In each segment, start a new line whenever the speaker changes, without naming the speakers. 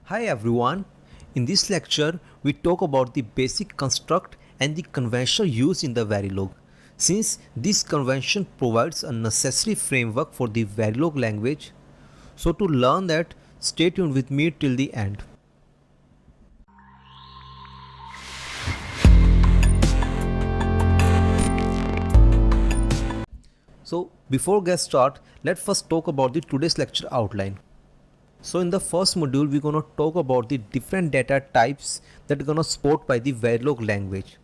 Hi everyone. In this lecture, we talk about the basic construct and the convention used in the Verilog. Since this convention provides a necessary framework for the Verilog language, so to learn that, stay tuned with me till the end. So before get start, let's first talk about the today's lecture outline. So in the first module, we're gonna talk about the different data types that are gonna support by the Verilog language.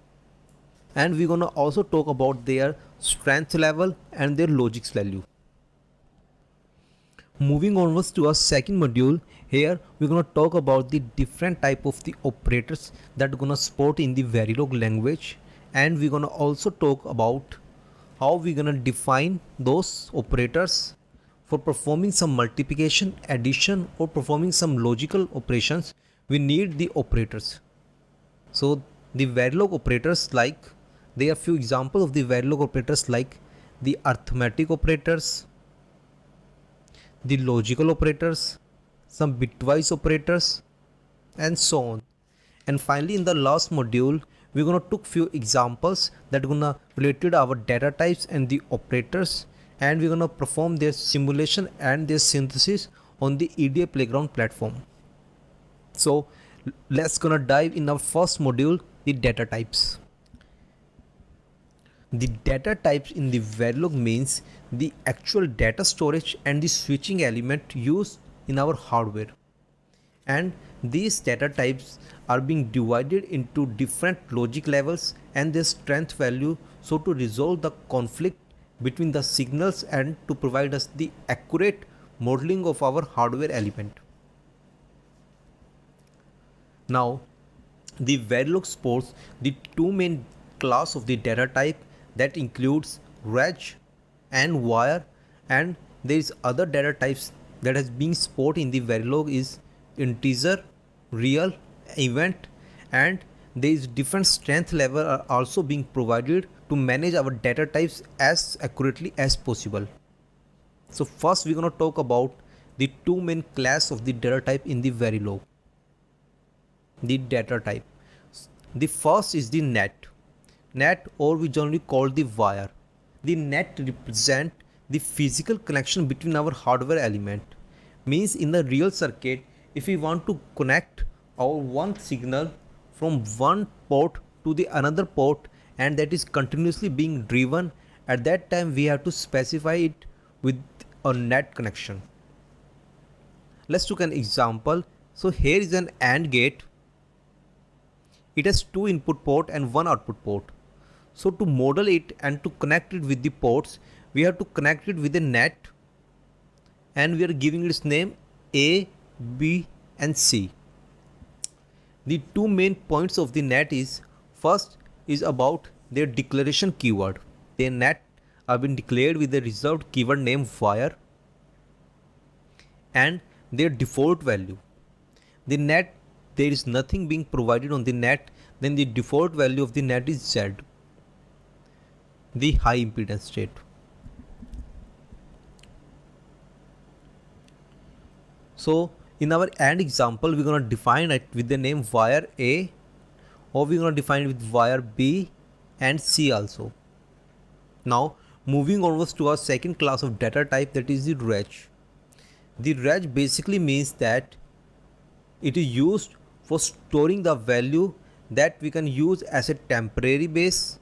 And we're gonna also talk about their strength level and their logics value. Moving onwards to our second module, here we're gonna talk about the different type of the operators that are gonna support in the Verilog language, and we're gonna also talk about how we're gonna define those operators for performing some multiplication, addition, or performing some logical operations. We need the operators. So the Verilog operators, like there are few examples of the Verilog operators like the arithmetic operators, the logical operators, some bitwise operators, and so on. And finally, in the last module, we're gonna took few examples that are gonna related our data types and the operators, and we're gonna perform their simulation and their synthesis on the EDA Playground platform. So let's gonna dive in our first module, the data types. The data types in the Verilog means the actual data storage and the switching element used in our hardware. And these data types are being divided into different logic levels and their strength value, so to resolve the conflict between the signals and to provide us the accurate modeling of our hardware element. Now, the Verilog supports the two main class of the data type, that includes reg and wire, and there is other data types that has been supported in the Verilog is integer, real, event, and there is different strength level are also being provided to manage our data types as accurately as possible. So first we're going to talk about the two main class of the data type in the Verilog. The data type, the first is the net, or we generally call the wire. The net represent the physical connection between our hardware element. Means in the real circuit, if we want to connect our one signal from one port to the another port, and that is continuously being driven, at that time we have to specify it with a net connection. Let's look an example. So here is an AND gate. It has two input port and one output port. So to model it and to connect it with the ports, we have to connect it with a net, and we are giving its name A, B and C. The two main points of the net is, first is about their declaration keyword. Their net have been declared with the reserved keyword name wire and their default value. The net, there is nothing being provided on the net, then the default value of the net is Z, the high impedance state. So in our AND example, we're going to define it with the name wire A, or we're going to define it with wire B and C also. Now moving onwards to our second class of data type, that is the reg. The reg basically means that it is used for storing the value that we can use as a temporary base,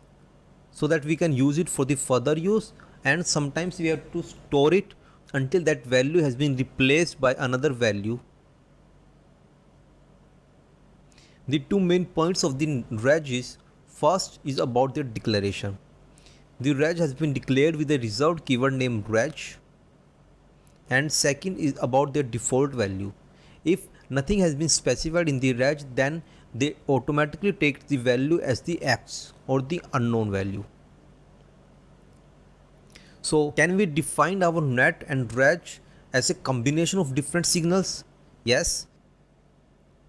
so that we can use it for the further use, and sometimes we have to store it until that value has been replaced by another value. The two main points of the reg is, first is about their declaration. The reg has been declared with a reserved keyword name reg, and second is about their default value. If nothing has been specified in the reg, then they automatically take the value as the X or the unknown value. So can we define our net and reg as a combination of different signals? Yes.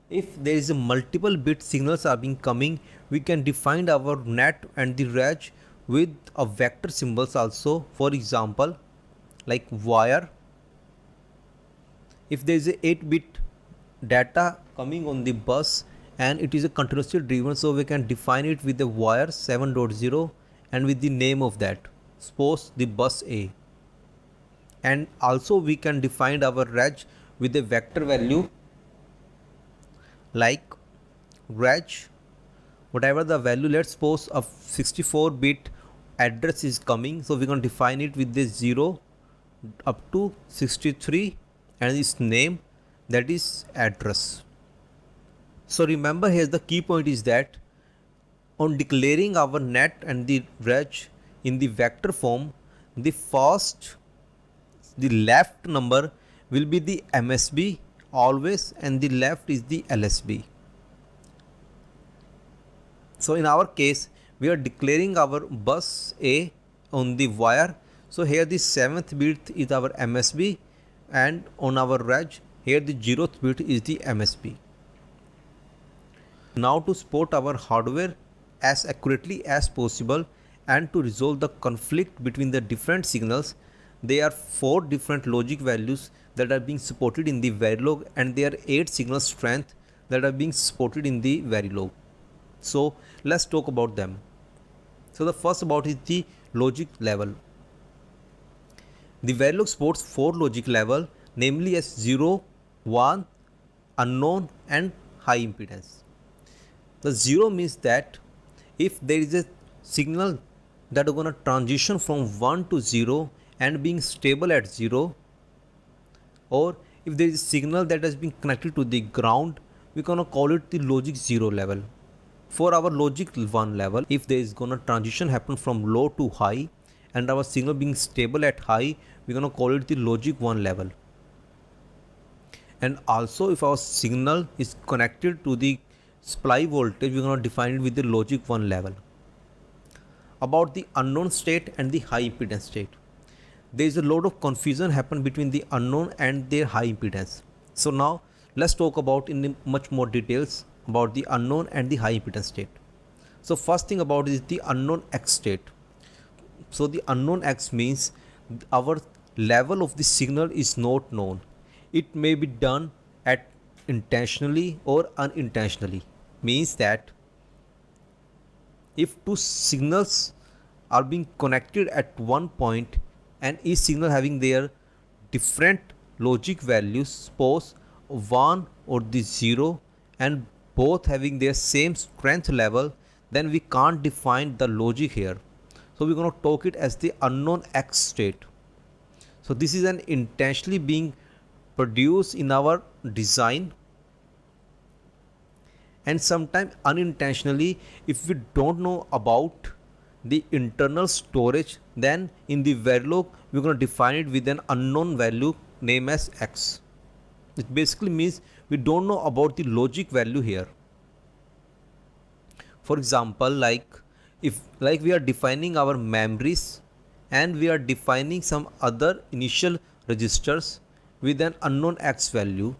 If there is a multiple bit signals are being coming, we can define our net and the reg with a vector symbols also. For example, like wire, if there is a 8-bit data coming on the bus and it is a continuously driven, so we can define it with the wire 7.0 and with the name of that, suppose the bus A. And also we can define our reg with a vector value like reg whatever the value, let's suppose a 64-bit address is coming, so we can define it with the 0 up to 63 and its name, that is address. So remember here the key point is that on declaring our net and the reg in the vector form, the first, the left number will be the MSB always and the left is the LSB. So in our case we are declaring our bus A on the wire, so here the 7th bit is our MSB and on our reg here the 0th bit is the MSB. Now to support our hardware as accurately as possible and to resolve the conflict between the different signals, there are 4 different logic values that are being supported in the Verilog and there are 8 signal strength that are being supported in the Verilog. So let's talk about them. So the first about is the logic level. The Verilog supports 4 logic level, namely as 0, 1, unknown and high impedance. The 0 means that if there is a signal that is going to transition from 1 to 0 and being stable at 0, or if there is a signal that has been connected to the ground, we are going to call it the logic 0 level. For our logic 1 level, if there is going to transition happen from low to high and our signal being stable at high, we are going to call it the logic 1 level. And also if our signal is connected to the supply voltage, we are going to define it with the logic 1 level. About the unknown state and the high impedance state, there is a lot of confusion happen between the unknown and their high impedance. So now let's talk about in much more details about the unknown and the high impedance state. So first thing about is the unknown X state. So the unknown X means our level of the signal is not known. It may be done at intentionally or unintentionally. Means that if two signals are being connected at one point and each signal having their different logic values, suppose 1 or the 0 and both having their same strength level, then we can't define the logic here. So we're going to talk it as the unknown X state. So this is an intentionally being produced in our design, and sometimes unintentionally if we don't know about the internal storage, then in the Verilog we're going to define it with an unknown value named as X. It basically means we don't know about the logic value here. For example, like we are defining our memories and we are defining some other initial registers with an unknown X value.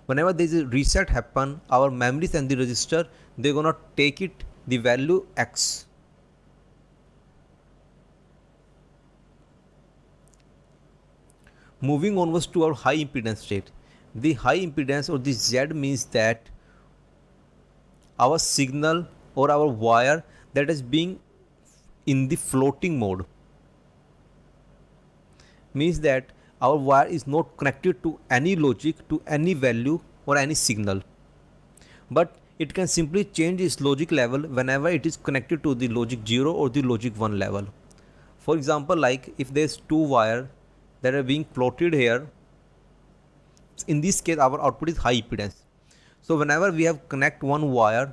Whenever there is a reset happen, our memories and the register, they're gonna take it the value X. Moving onwards to our high impedance state. The high impedance or the Z means that our signal or our wire that is being in the floating mode, means that our wire is not connected to any logic, to any value or any signal, but it can simply change its logic level whenever it is connected to the logic 0 or the logic 1 level. For example, like if there is 2 wire that are being plotted here, in this case our output is high impedance. So whenever we have connect one wire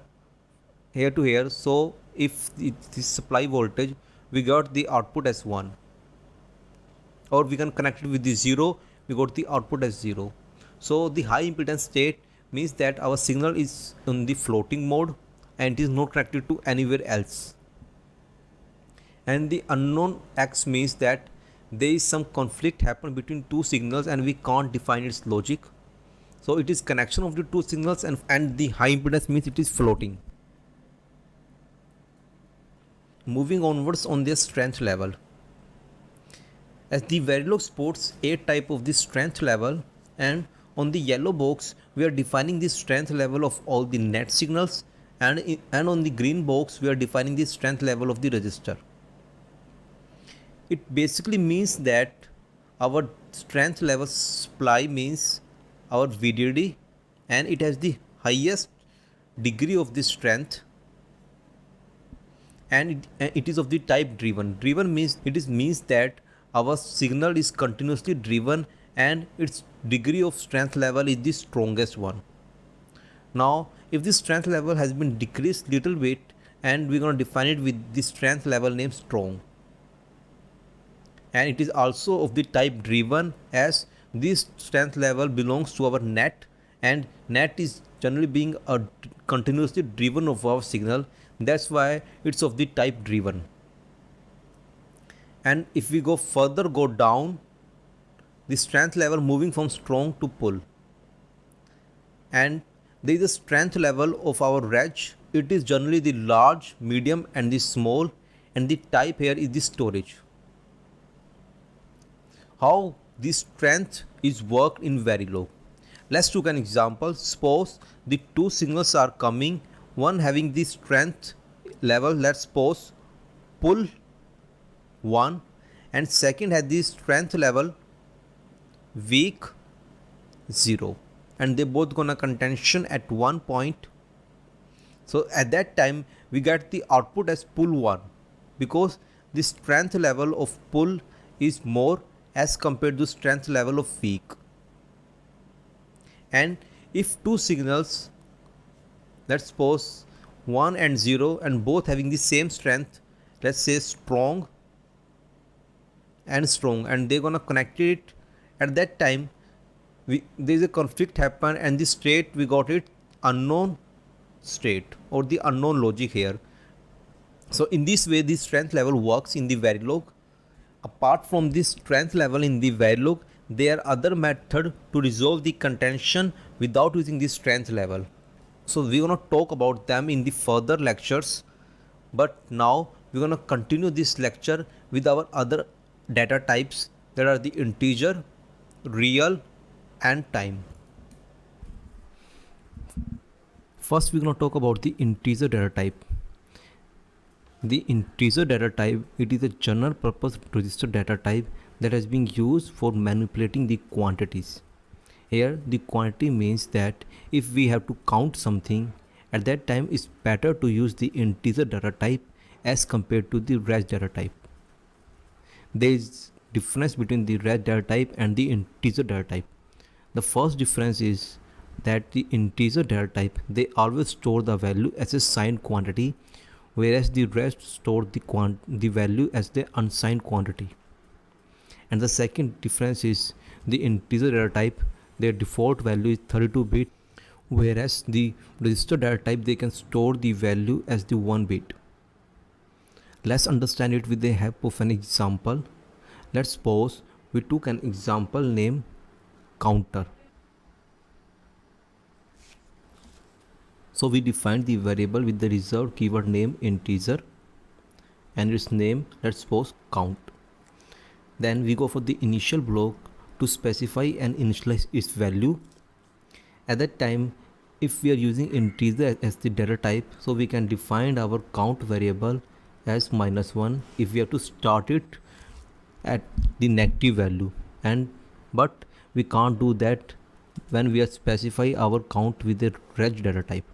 here to here, so if the supply voltage, we got the output as 1, or we can connect it with the 0, we got the output as 0. So the high impedance state means that our signal is in the floating mode and it is not connected to anywhere else. And the unknown X means that there is some conflict happen between two signals and we can't define its logic. So it is connection of the two signals, and the high impedance means it is floating. Moving onwards on their strength level. As the Verilog supports 8 type of the strength level, and On the yellow box, we are defining the strength level of all the net signals, and on the green box, we are defining the strength level of the register. It basically means that our strength level supply means our VDD, and it has the highest degree of the strength, and it is of the type driven. Driven means means that our signal is continuously driven and its degree of strength level is the strongest one. Now if the strength level has been decreased little bit, and we're going to define it with the strength level named strong, and it is also of the type driven, as this strength level belongs to our net, and net is generally being a continuously driven of our signal. That's why it's of the type driven. And if we go further, go down, the strength level moving from strong to pull, and there is a strength level of our reg. It is generally the large, medium and the small, and the type here is the storage. How this strength is worked in Verilog. Let's look an example. Suppose the two signals are coming, one having the strength level, let's suppose pull 1, and second has the strength level weak 0, and they both gonna contention at one point. So at that time we get the output as pull 1, because the strength level of pull is more as compared to strength level of weak. And if two signals, let's suppose 1 and 0, and both having the same strength, let's say strong and strong, and they're gonna connect it, at that time there is a conflict happen, and the state we got it unknown state or the unknown logic here. So in this way the strength level works in the Verilog. Apart from this strength level in the Verilog, there are other methods to resolve the contention without using the strength level. So we're going to talk about them in the further lectures, but now we're going to continue this lecture with our other data types, that are the integer, real and time. First we're going to talk about the integer data type. The integer data type, it is a general purpose register data type that has been used for manipulating the quantities. Here the quantity means that if we have to count something, at that time it's better to use the integer data type as compared to the reg data type. There is difference between the reg data type and the integer data type. The first difference is that the integer data type, they always store the value as a signed quantity, whereas the rest store the value as the unsigned quantity. And the second difference is the integer data type, their default value is 32-bit, whereas the register data type, they can store the value as the 1-bit. Let's understand it with the help of an example. Let's suppose we took an example named counter. So we defined the variable with the reserved keyword name integer, and its name, let's suppose count. Then we go for the initial block to specify and initialize its value. At that time, if we are using integer as the data type, so we can define our count variable as -1 if we have to start it at the negative value, but we can't do that when we are specify our count with the reg data type.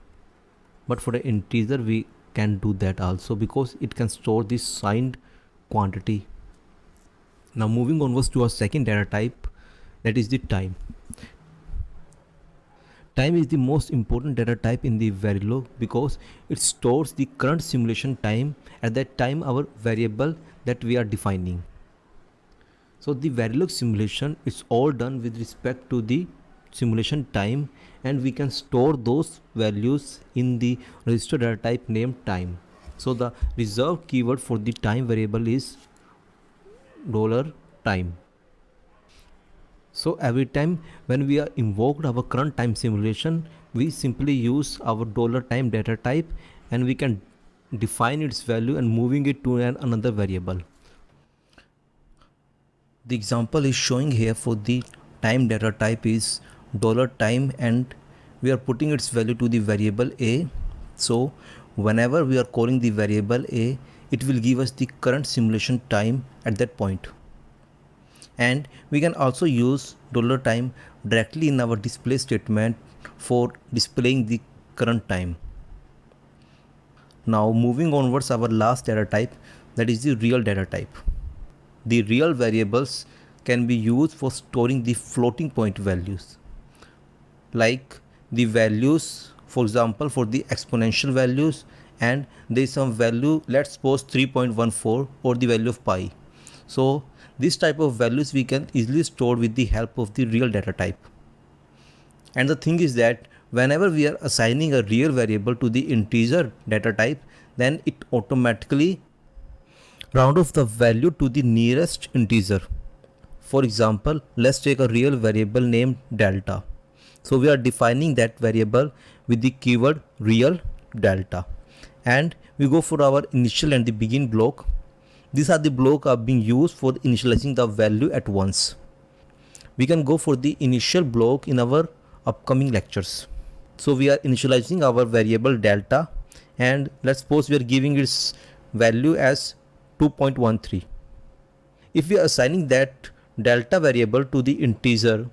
But for the integer we can do that also, because it can store this signed quantity. Now moving onwards to our second data type, that is the time. Time is the most important data type in the Verilog because it stores the current simulation time at that time our variable that we are defining. So the Verilog simulation is all done with respect to the simulation time, and we can store those values in the register data type named time. So the reserved keyword for the time variable is $time. So every time when we are invoked our current time simulation, we simply use our $time data type, and we can define its value and moving it to another variable. The example is showing here for the time data type is $time and we are putting its value to the variable a. So whenever we are calling the variable a, it will give us the current simulation time at that point. And we can also use $time directly in our display statement for displaying the current time. Now moving onwards, our last data type, that is the real data type. The real variables can be used for storing the floating point values, like the values, for example, for the exponential values, and there is some value, let's suppose 3.14 or the value of pi. So this type of values we can easily store with the help of the real data type. And the thing is that whenever we are assigning a real variable to the integer data type, then it automatically round off the value to the nearest integer. For example, let's take a real variable named delta. So we are defining that variable with the keyword real delta, and we go for our initial and the begin block. These are the block are being used for initializing the value at once. We can go for the initial block in our upcoming lectures. So we are initializing our variable delta, and let's suppose we are giving its value as 2.13. If we are assigning that delta variable to the integer,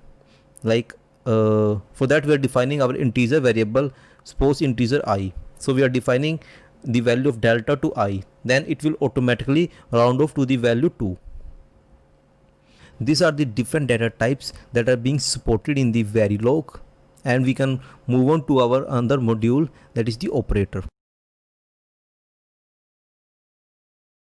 like for that we are defining our integer variable, suppose integer I. So we are defining the value of delta to I, then it will automatically round off to the value 2. These are the different data types that are being supported in the Verilog, and we can move on to our another module, that is the operator.